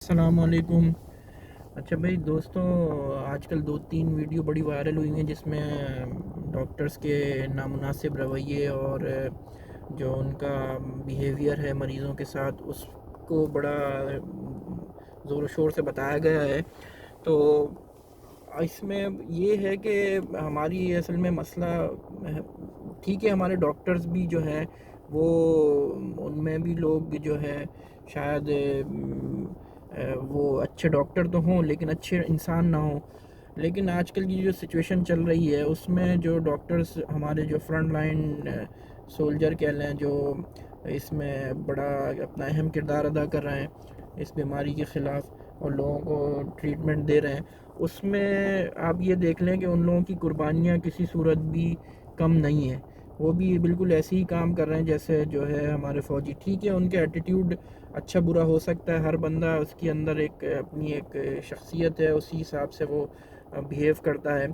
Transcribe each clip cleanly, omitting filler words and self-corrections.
السلام علیکم۔ اچھا بھائی دوستوں، آج کل دو تین ویڈیو بڑی وائرل ہوئی ہیں جس میں ڈاکٹرز کے نامناسب رویے اور جو ان کا بیہیویئر ہے مریضوں کے ساتھ اس کو بڑا زور و شور سے بتایا گیا ہے۔ تو اس میں یہ ہے کہ ہماری اصل میں مسئلہ ٹھیک ہے، ہمارے ڈاکٹرز بھی جو ہیں وہ ان میں بھی لوگ جو ہے شاید وہ اچھے ڈاکٹر تو ہوں لیکن اچھے انسان نہ ہوں۔ لیکن آج کل کی جو سچویشن چل رہی ہے اس میں جو ڈاکٹرز ہمارے جو فرنٹ لائن سولجر کہہ لیں، جو اس میں بڑا اپنا اہم کردار ادا کر رہے ہیں اس بیماری کے خلاف اور لوگوں کو ٹریٹمنٹ دے رہے ہیں، اس میں آپ یہ دیکھ لیں کہ ان لوگوں کی قربانیاں کسی صورت بھی کم نہیں ہیں۔ وہ بھی بالکل ایسے ہی کام کر رہے ہیں جیسے جو ہے ہمارے فوجی۔ ٹھیک ہے، ان کے ایٹیٹیوڈ اچھا برا ہو سکتا ہے، ہر بندہ اس کے اندر اپنی ایک شخصیت ہے، اسی حساب سے وہ بیہیو کرتا ہے۔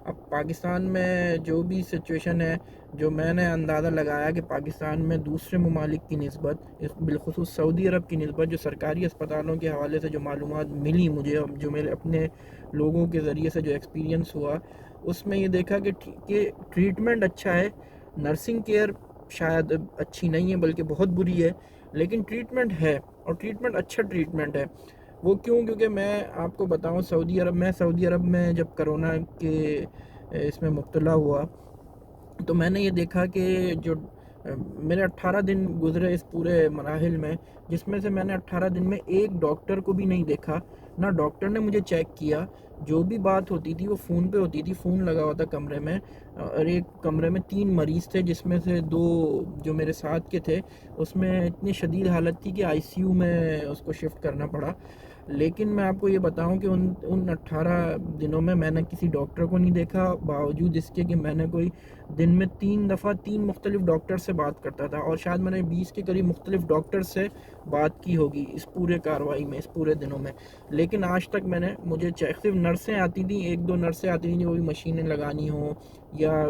اب پاکستان میں جو بھی سچویشن ہے، جو میں نے اندازہ لگایا کہ پاکستان میں دوسرے ممالک کی نسبت، بالخصوص سعودی عرب کی نسبت، جو سرکاری اسپتالوں کے حوالے سے جو معلومات ملی مجھے، جو میرے اپنے لوگوں کے ذریعے سے جو ایکسپیرینس ہوا، اس میں یہ دیکھا کہ ٹریٹمنٹ اچھا ہے، نرسنگ کیئر شاید اچھی نہیں ہے بلکہ بہت بری ہے، لیکن ٹریٹمنٹ ہے اور ٹریٹمنٹ اچھا ٹریٹمنٹ ہے۔ وہ کیونکہ میں آپ کو بتاؤں، سعودی عرب میں جب کرونا کے اس میں مبتلا ہوا تو میں نے یہ دیکھا کہ جو میرے 18 دن گزرے اس پورے مراحل میں، جس میں سے میں نے 18 دن میں ایک ڈاکٹر کو بھی نہیں دیکھا، نہ ڈاکٹر نے مجھے چیک کیا۔ جو بھی بات ہوتی تھی وہ فون پہ ہوتی تھی، فون لگا ہوا تھا کمرے میں، اور ایک کمرے میں 3 مریض تھے جس میں سے 2 جو میرے ساتھ کے تھے، اس میں اتنی شدید حالت تھی کہ آئی سی یو میں اس کو شفٹ کرنا پڑا۔ لیکن میں آپ کو یہ بتاؤں کہ ان 18 دنوں میں نے کسی ڈاکٹر کو نہیں دیکھا، باوجود اس کے کہ میں نے کوئی دن میں 3 دفعہ 3 مختلف ڈاکٹر سے بات کرتا تھا، اور شاید میں نے 20 کے قریب مختلف ڈاکٹر سے بات کی ہوگی اس پورے کاروائی میں، اس پورے دنوں میں۔ لیکن آج تک مجھے صرف نرسیں آتی تھیں، 1-2 نرسیں آتی تھیں، وہ بھی مشینیں لگانی ہوں یا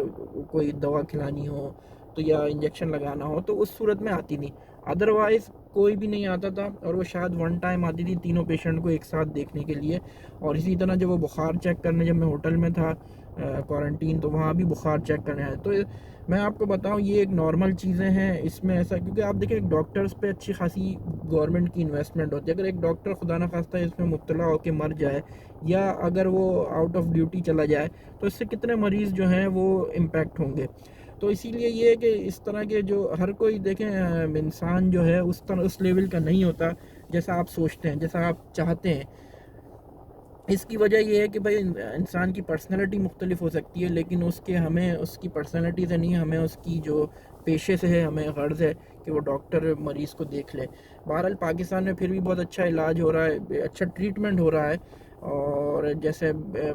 کوئی دوا کھلانی ہو تو یا انجیکشن لگانا ہو تو اس صورت میں آتی نہیں، ادروائز کوئی بھی نہیں آتا تھا، اور وہ شاید ون ٹائم آتی تھی تینوں پیشنٹ کو ایک ساتھ دیکھنے کے لیے۔ اور اسی طرح جب وہ بخار چیک کرنے، جب میں ہوٹل میں تھا کوارنٹین، تو وہاں بھی بخار چیک کرنے آئے۔ تو میں آپ کو بتاؤں یہ ایک نارمل چیزیں ہیں اس میں، ایسا کیونکہ آپ دیکھیں ایک ڈاکٹرز پہ اچھی خاصی گورنمنٹ کی انویسٹمنٹ ہوتی ہے۔ اگر ایک ڈاکٹر خدا نخواستہ اس میں مبتلا ہو کے مر جائے یا اگر وہ آؤٹ آف ڈیوٹی چلا جائے تو اس سے کتنے مریض جو ہیں وہ امپیکٹ ہوں گے۔ تو اسی لیے یہ ہے کہ اس طرح کے جو ہر کوئی دیکھیں انسان جو ہے اس لیول کا نہیں ہوتا جیسا آپ سوچتے ہیں، جیسا آپ چاہتے ہیں۔ اس کی وجہ یہ ہے کہ بھائی انسان کی پرسنالٹی مختلف ہو سکتی ہے، لیکن ہمیں اس کی پرسنالٹی سے نہیں، ہمیں اس کی جو پیشے سے ہے، ہمیں غرض ہے کہ وہ ڈاکٹر مریض کو دیکھ لے۔ بہرحال پاکستان میں پھر بھی بہت اچھا علاج ہو رہا ہے، اچھا ٹریٹمنٹ ہو رہا ہے، اور جیسے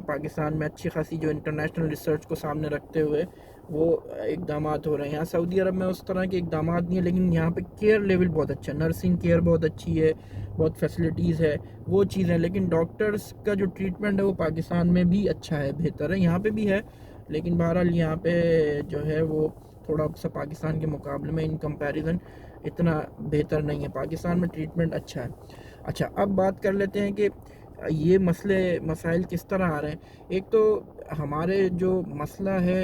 پاکستان میں اچھی خاصی جو انٹرنیشنل ریسرچ کو سامنے رکھتے ہوئے وہ اقدامات ہو رہے ہیں۔ یہاں سعودی عرب میں اس طرح کے اقدامات نہیں ہیں، لیکن یہاں پہ کیئر لیول بہت اچھا ہے، نرسنگ کیئر بہت اچھی ہے، بہت فیسلٹیز ہے، وہ چیزیں۔ لیکن ڈاکٹرز کا جو ٹریٹمنٹ ہے وہ پاکستان میں بھی اچھا ہے، بہتر ہے، یہاں پہ بھی ہے، لیکن بہرحال یہاں پہ جو ہے وہ تھوڑا سا پاکستان کے مقابلے میں ان کمپیریزن اتنا بہتر نہیں ہے۔ پاکستان میں ٹریٹمنٹ اچھا ہے۔ اچھا، اب بات کر لیتے ہیں کہ یہ مسائل کس طرح آ رہے ہیں۔ ایک تو ہمارے جو مسئلہ ہے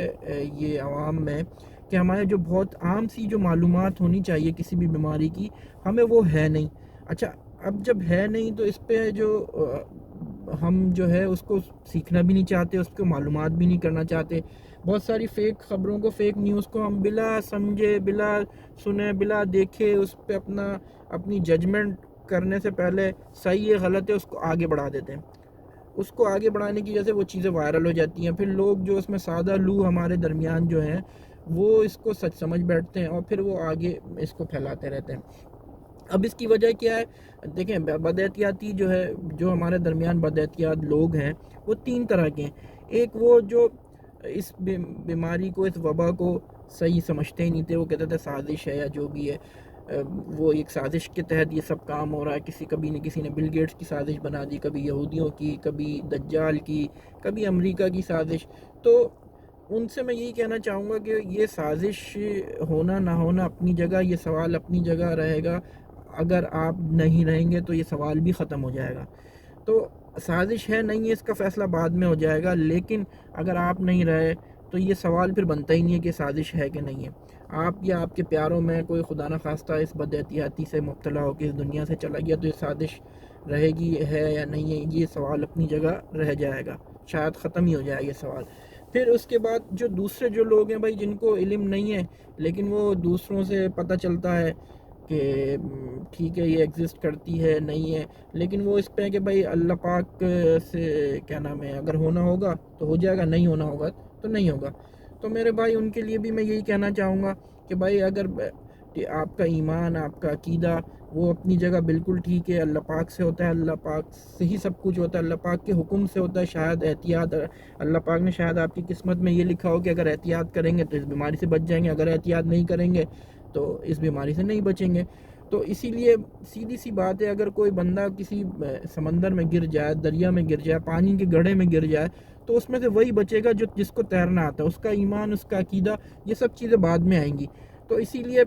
یہ عوام میں، کہ ہمارے جو بہت عام سی جو معلومات ہونی چاہیے کسی بھی بیماری کی، ہمیں وہ ہے نہیں۔ اچھا، اب جب ہے نہیں تو اس پہ جو ہم جو ہے اس کو سیکھنا بھی نہیں چاہتے، اس کو معلومات بھی نہیں کرنا چاہتے۔ بہت ساری فیک خبروں کو، فیک نیوز کو ہم بلا سمجھے، بلا سنے، بلا دیکھے اس پہ اپنی ججمنٹ کرنے سے پہلے صحیح ہے غلط ہے اس کو آگے بڑھا دیتے ہیں۔ اس کو آگے بڑھانے کی وجہ سے وہ چیزیں وائرل ہو جاتی ہیں، پھر لوگ جو اس میں سادہ لو ہمارے درمیان جو ہیں وہ اس کو سچ سمجھ بیٹھتے ہیں، اور پھر وہ آگے اس کو پھیلاتے رہتے ہیں۔ اب اس کی وجہ کیا ہے؟ دیکھیں، بد احتیاطی جو ہے، جو ہمارے درمیان بد احتیاط لوگ ہیں وہ 3 طرح کے ہیں۔ ایک وہ جو اس بیماری کو، اس وبا کو صحیح سمجھتے ہی نہیں تھے، وہ کہتے تھے سازش ہے یا جو بھی ہے، وہ ایک سازش کے تحت یہ سب کام ہو رہا ہے، کبھی نہ کسی نے بل گیٹس کی سازش بنا دی، کبھی یہودیوں کی، کبھی دجال کی، کبھی امریکہ کی سازش۔ تو ان سے میں یہی کہنا چاہوں گا کہ یہ سازش ہونا نہ ہونا اپنی جگہ، یہ سوال اپنی جگہ رہے گا۔ اگر آپ نہیں رہیں گے تو یہ سوال بھی ختم ہو جائے گا. تو سازش ہے نہیں ہے اس کا فیصلہ بعد میں ہو جائے گا، لیکن اگر آپ نہیں رہے تو یہ سوال پھر بنتا ہی نہیں ہے کہ سازش ہے کہ نہیں ہے. آپ یا آپ کے پیاروں میں کوئی خدا نخواستہ اس بد احتیاطی سے مبتلا ہو کے اس دنیا سے چلا گیا تو یہ سازش رہے گی ہے یا نہیں ہے، یہ سوال اپنی جگہ رہ جائے گا، شاید ختم ہی ہو جائے یہ سوال. پھر اس کے بعد جو دوسرے جو لوگ ہیں بھائی جن کو علم نہیں ہے لیکن وہ دوسروں سے پتہ چلتا ہے کہ ٹھیک ہے یہ ایگزسٹ کرتی ہے نہیں ہے، لیکن وہ اس پہ ہے کہ بھائی اللہ پاک سے کیا نام ہے اگر ہونا ہوگا تو ہو جائے گا، نہیں ہونا ہوگا تو نہیں ہوگا. تو میرے بھائی ان کے لیے بھی میں یہی کہنا چاہوں گا کہ بھائی اگر آپ کا ایمان، آپ کا عقیدہ وہ اپنی جگہ بالکل ٹھیک ہے، اللہ پاک سے ہوتا ہے، اللہ پاک سے ہی سب کچھ ہوتا ہے، اللہ پاک کے حکم سے ہوتا ہے. شاید احتیاط اللہ پاک نے شاید آپ کی قسمت میں یہ لکھا ہو کہ اگر احتیاط کریں گے تو اس بیماری سے بچ جائیں گے، اگر احتیاط نہیں کریں گے تو اس بیماری سے نہیں بچیں گے. تو اسی لیے سیدھی سی بات ہے، اگر کوئی بندہ کسی سمندر میں گر جائے، دریا میں گر جائے، پانی کے گڑھے میں گر جائے تو اس میں سے وہی بچے گا جو جس کو تیرنا آتا ہے. اس کا ایمان، اس کا عقیدہ، یہ سب چیزیں بعد میں آئیں گی. تو اسی لیے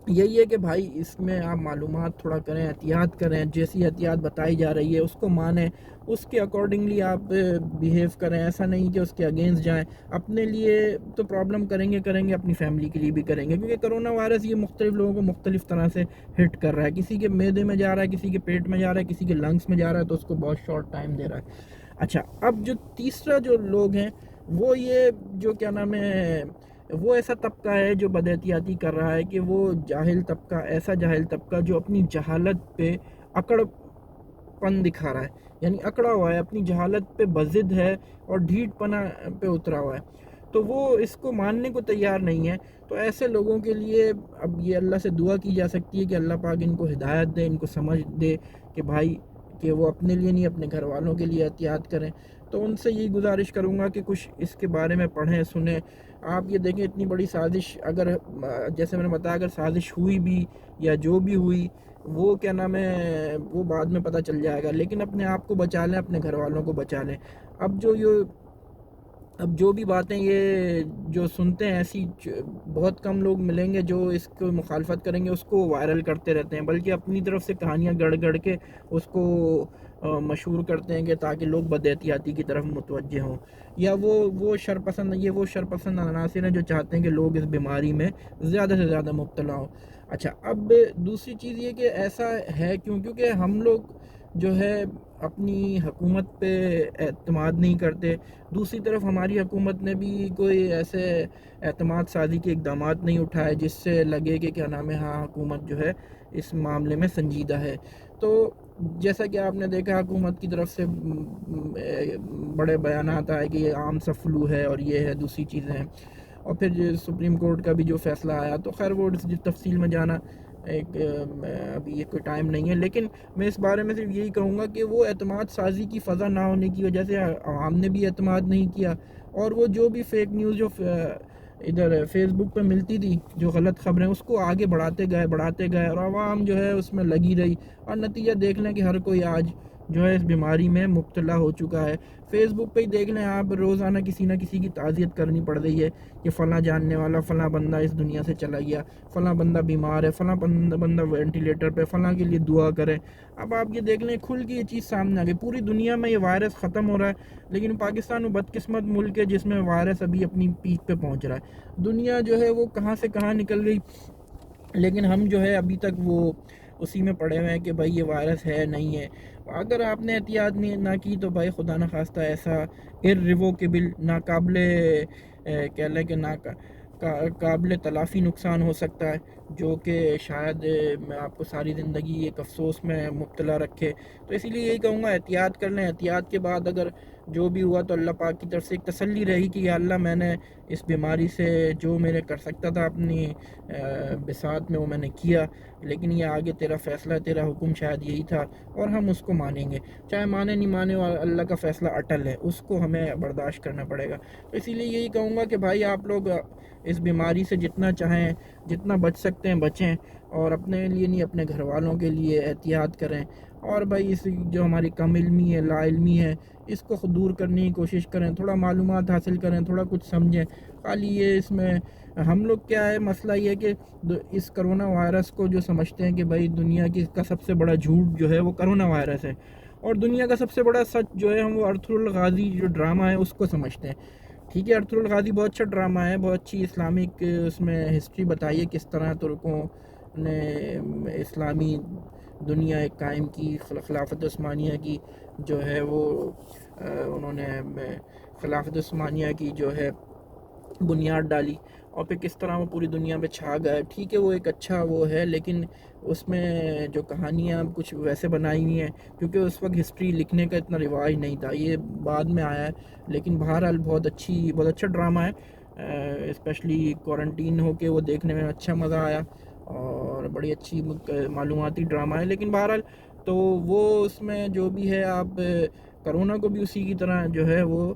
یہی ہے کہ بھائی اس میں آپ معلومات تھوڑا کریں، احتیاط کریں، جیسی احتیاط بتائی جا رہی ہے اس کو مانیں، اس کے اکارڈنگلی آپ بیہیو کریں. ایسا نہیں کہ اس کے اگینسٹ جائیں. اپنے لیے تو پرابلم کریں گے، اپنی فیملی کے لیے بھی کریں گے، کیونکہ کرونا وائرس یہ مختلف لوگوں کو مختلف طرح سے ہٹ کر رہا ہے. کسی کے معدے میں جا رہا ہے، کسی کے پیٹ میں جا رہا ہے، کسی کے لنگس میں جا رہا ہے، تو اس کو بہت شارٹ ٹائم دے رہا ہے. اچھا، اب جو تیسرا جو لوگ ہیں وہ یہ جو کیا نام ہے وہ ایسا طبقہ ہے جو بد احتیاطی کر رہا ہے کہ وہ جاہل طبقہ، ایسا جاہل طبقہ جو اپنی جہالت پہ اکڑ پن دکھا رہا ہے، یعنی اکڑا ہوا ہے، اپنی جہالت پہ بضد ہے اور ڈھیٹ پنا پہ اترا ہوا ہے، تو وہ اس کو ماننے کو تیار نہیں ہے. تو ایسے لوگوں کے لیے اب یہ اللہ سے دعا کی جا سکتی ہے کہ اللہ پاک ان کو ہدایت دے، ان کو سمجھ دے کہ بھائی کہ وہ اپنے لیے نہیں اپنے گھر والوں کے لیے احتیاط کریں. تو ان سے یہی گزارش کروں گا کہ کچھ اس کے بارے میں پڑھیں، سنیں. آپ یہ دیکھیں اتنی بڑی سازش اگر جیسے میں نے بتایا اگر سازش ہوئی بھی یا جو بھی ہوئی وہ کیا نام ہے وہ بعد میں پتہ چل جائے گا، لیکن اپنے آپ کو بچا لیں، اپنے گھر والوں کو بچا لیں. اب جو بھی باتیں یہ جو سنتے ہیں ایسی بہت کم لوگ ملیں گے جو اس کو مخالفت کریں گے، اس کو وائرل کرتے رہتے ہیں، بلکہ اپنی طرف سے کہانیاں گڑھ گڑھ کے اس کو مشہور کرتے ہیں کہ تاکہ لوگ بد احتیاطی کی طرف متوجہ ہوں. یا وہ شرپسند عناصر ہیں جو چاہتے ہیں کہ لوگ اس بیماری میں زیادہ سے زیادہ مبتلا ہوں. اچھا، اب دوسری چیز یہ کہ ایسا ہے کیونکہ ہم لوگ جو ہے اپنی حکومت پہ اعتماد نہیں کرتے. دوسری طرف ہماری حکومت نے بھی کوئی ایسے اعتماد سازی کے اقدامات نہیں اٹھائے جس سے لگے کہ کیا نام ہے ہاں حکومت جو ہے اس معاملے میں سنجیدہ ہے. تو جیسا کہ آپ نے دیکھا حکومت کی طرف سے بڑے بیانات آئے کہ یہ عام سا فلو ہے اور یہ ہے دوسری چیزیں ہیں، اور پھر سپریم کورٹ کا بھی جو فیصلہ آیا تو خیر وہ تفصیل میں جانا ابھی یہ کوئی ٹائم نہیں ہے. لیکن میں اس بارے میں صرف یہی کہوں گا کہ وہ اعتماد سازی کی فضا نہ ہونے کی وجہ سے عوام نے بھی اعتماد نہیں کیا، اور وہ جو بھی فیک نیوز جو ادھر فیس بک پہ ملتی تھی، جو غلط خبریں، اس کو آگے بڑھاتے گئے اور عوام جو ہے اس میں لگی رہی، اور نتیجہ دیکھ لیں کہ ہر کوئی آج جو ہے اس بیماری میں مبتلا ہو چکا ہے. فیس بک پہ ہی دیکھ لیں آپ، روزانہ کسی نہ کسی کی تعزیت کرنی پڑ رہی ہے کہ فلاں جاننے والا، فلاں بندہ اس دنیا سے چلا گیا، فلاں بندہ بیمار ہے، فلاں بندہ وینٹیلیٹر پہ، فلاں کے لیے دعا کریں. اب آپ یہ دیکھ لیں کھل کے یہ چیز سامنے آ گئی، پوری دنیا میں یہ وائرس ختم ہو رہا ہے، لیکن پاکستان وہ بدقسمت ملک ہے جس میں وائرس ابھی اپنی پیک پہ پہنچ رہا ہے. دنیا جو ہے وہ کہاں سے کہاں نکل گئی، لیکن ہم جو ہے ابھی تک وہ اسی میں پڑے ہوئے ہیں کہ بھائی یہ وائرس ہے نہیں ہے. اگر آپ نے احتیاط نہ کی تو بھائی خدا نخواستہ ایسا irrevocable ناقابل کہہ لیں کہ قابل تلافی نقصان ہو سکتا ہے، جو کہ شاید میں آپ کو ساری زندگی ایک افسوس میں مبتلا رکھے. تو اسی لیے یہی کہوں گا احتیاط کر لیں. احتیاط کے بعد اگر جو بھی ہوا تو اللہ پاک کی طرف سے ایک تسلی رہی کہ یا اللہ میں نے اس بیماری سے جو میرے کر سکتا تھا اپنی بساط میں وہ میں نے کیا، لیکن یہ آگے تیرا فیصلہ، تیرا حکم شاید یہی تھا، اور ہم اس کو مانیں گے، چاہے مانے نہیں مانے، اللہ کا فیصلہ اٹل ہے، اس کو ہمیں برداشت کرنا پڑے گا. تو اسی لیے یہی کہوں گا کہ بھائی آپ لوگ اس بیماری سے جتنا چاہیں، جتنا بچ سکتے ہیں بچیں، اور اپنے لیے نہیں اپنے گھر والوں کے لیے احتیاط کریں. اور بھائی اس جو ہماری کم علمی ہے، لا علمی ہے، اس کو دور کرنے کی کوشش کریں، تھوڑا معلومات حاصل کریں، تھوڑا کچھ سمجھیں. خالی یہ اس میں ہم لوگ کیا ہے مسئلہ یہ ہے کہ اس کرونا وائرس کو جو سمجھتے ہیں کہ بھائی دنیا کی کا سب سے بڑا جھوٹ جو ہے وہ کرونا وائرس ہے، اور دنیا کا سب سے بڑا سچ جو ہے ہم وہ ارطغرل الغازی جو ڈرامہ ہے اس کو سمجھتے ہیں. ٹھیک ہے، ارطغرل الغازی بہت اچھا ڈرامہ ہے، بہت اچھی اسلامک اس میں ہسٹری بتائی ہے کس طرح ترکوں نے اسلامی دنیا ایک قائم کی، خلافت عثمانیہ کی جو ہے وہ انہوں نے خلافت عثمانیہ کی جو ہے بنیاد ڈالی، اور پھر کس طرح وہ پوری دنیا پہ چھا گئے. ٹھیک ہے وہ ایک اچھا وہ ہے، لیکن اس میں جو کہانیاں کچھ ویسے بنائی ہوئی ہیں کیونکہ اس وقت ہسٹری لکھنے کا اتنا رواج نہیں تھا، یہ بعد میں آیا ہے. لیکن بہرحال بہت اچھا ڈرامہ ہے، اسپیشلی کوارنٹین ہو کے وہ دیکھنے میں اچھا مزہ آیا، اور بڑی اچھی معلوماتی ڈرامہ ہے. لیکن بہرحال تو وہ اس میں جو بھی ہے آپ کرونا کو بھی اسی کی طرح جو ہے وہ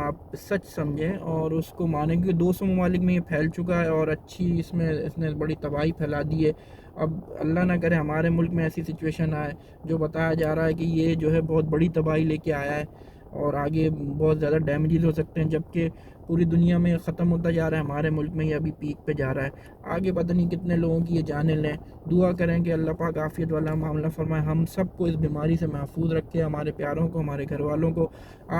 آپ سچ سمجھیں اور اس کو مانیں، کہ 200 ممالک میں یہ پھیل چکا ہے اور اس نے بڑی تباہی پھیلا دی ہے. اب اللہ نہ کرے ہمارے ملک میں ایسی سچویشن آئے، جو بتایا جا رہا ہے کہ یہ جو ہے بہت بڑی تباہی لے کے آیا ہے اور آگے بہت زیادہ ڈیمیجز ہو سکتے ہیں، جبکہ پوری دنیا میں ختم ہوتا جا رہا ہے، ہمارے ملک میں یہ ابھی پیک پہ جا رہا ہے. آگے پتہ نہیں کتنے لوگوں کی یہ جانیں لیں. دعا کریں کہ اللہ پاک عافیت والا معاملہ فرمائے، ہم سب کو اس بیماری سے محفوظ رکھے، ہمارے پیاروں کو، ہمارے گھر والوں کو.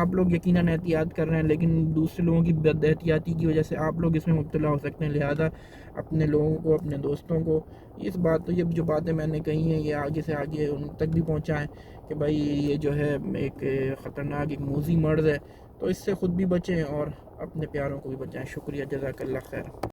آپ لوگ یقیناً احتیاط کر رہے ہیں، لیکن دوسرے لوگوں کی بد احتیاطی کی وجہ سے آپ لوگ اس میں مبتلا ہو سکتے ہیں. لہذا اپنے لوگوں کو، اپنے دوستوں کو یہ جو باتیں میں نے کہی ہیں یہ آگے سے آگے ان تک بھی پہنچائیں کہ بھائی یہ جو ہے ایک خطرناک ایک موذی مرض ہے، تو اس سے خود بھی بچیں اور اپنے پیاروں کو بھی بچائیں. شکریہ، جزاک اللہ خیر.